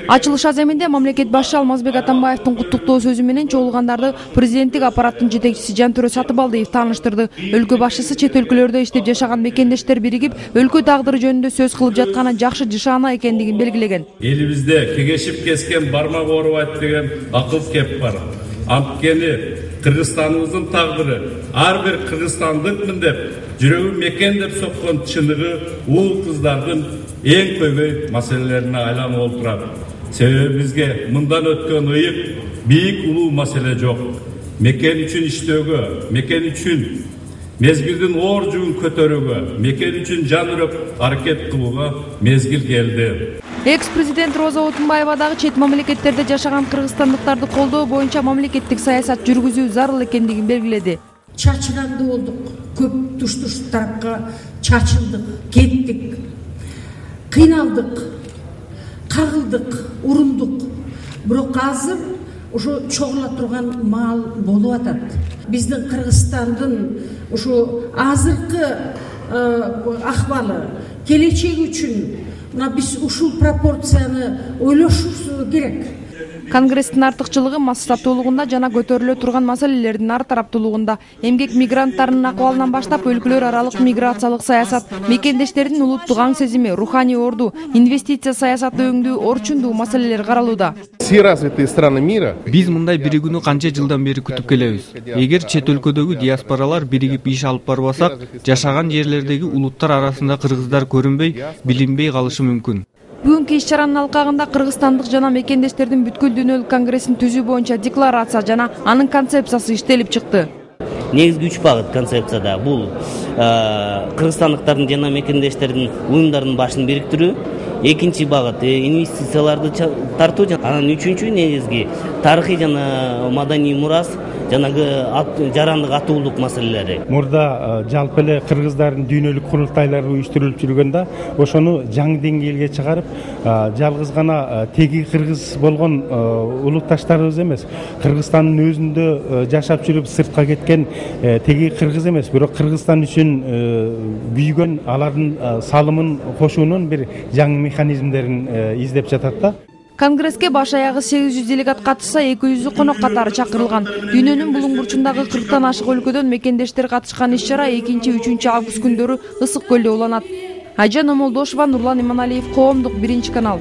Ачылыш аземинде мамлекет башчы Алмазбек Атамбаевдин куттуктоо сөзү менен чогулгандарды президенттик аппараттын жетекчиси Жантөрө Сатыбалдиев тааныштырды. Өлкө башчысы чет өлкөлөрдө иштеп жашаган мекендештер биригип, өлкө тагдыры жөнүндө сөз кылып жатканы жакшы жышаана экендигин белгилеген. Элибизде кегешип кескен бармак оорубайт деген акыл кеп бар. Анткени Кыргызстаныбыздын тагдыры ар бир кыргызстандыкмын деп жүрөгү мекендеп соккон чыныгы уул кыздардын эң көйгөй маселелерине айланып олтурат. Себеби бизге мындан өткөн ыйык, бийик улуу маселе жок. Мекен үчүн иштөөгө, мекен үчүн мезгилдин оор жүгүн көтөрүүгө, мекен үчүн жан үрөп аракет кылууга мезгил келди. Экс-президент Роза Отунбаева дагы чет мамлекеттерде жашаган кыргызстандыктарды колдоо боюнча мамлекеттик саясат жүргүзүү зарыл экендигин белгиледи. Чачыганды болдук, көп туш-туш тарапка чачылдык, кеттик, кыйналдык, кагылдык, урундук. Бирок азыр ошо чогула турган маал болуп атат. Биздин Кыргызстандын ошо азыркы акыбалы, келечеги үчүн биз ушул пропорцияны ойлошубуз керек. Конгресстин артыкчылыгы массаттуулугунда жана көтөрүлө турган маселелердин ар тараптуулугунда. Эмгек мигранттарынын акыбалынан баштап өлкөлөр аралык миграциялык саясат, мекендештердин улуттук аң сезими, руханий орду, инвестиция саясаты өңдүү, орчундуу маселелер каралууда. Все развитые страны мира биз мындай биригүүнү канча жылдан бери күтүп келебиз. Эгер чет өлкөдөгү диаспоралар биригип иш алып барбасак, жашаган жерлердеги улуттар арасында кыргыздар көрүнбөй, билинбей калышы мүмкүн. Бүгүнкү иш-чаранын алкагында кыргызстандык жана мекендештердин бүткүл дүйнөлүк конгрессин түзүү боюнча декларация жана анын концепциясы иштелип чыкты. Негизги 3 багыт концепцияда бул кыргызстандыктардын жана мекендештердин уюмдарынын башын бириктирүү, экинчи багыт инвестицияларды тартуу, анан үчүнчү негизги тарыхый жана маданий мурас жанагы жарандык атуулук маселелери. Мурда жалпы эле кыргыздардын дүйнөлүк курултайлары уюштурулуп жүргөндө ошону жаңы деңгээлге чыгарып, жалгыз гана теги кыргыз болгон улутташтарыбыз эмес, Кыргызстандын өзүндө жашап жүрүп сыртка кеткен теги кыргыз эмес, бирок Кыргызстан үчүн күйгөн, алардын салымын кошуунун бир жаңы механизмдерин издеп жатат да. Конгресске баш аягы 800 делегат катышса, 200 конок катары чакырылган. Дүйнөнүн булуң бурчундагы 40тан ашык өлкөдөн мекендештер катышкан иш-чара 2-3 август күндөрү Ысык көлдө уланат. Айжан Омолдошева, Нурлан Иманалиев, Коомдук, 1 канал.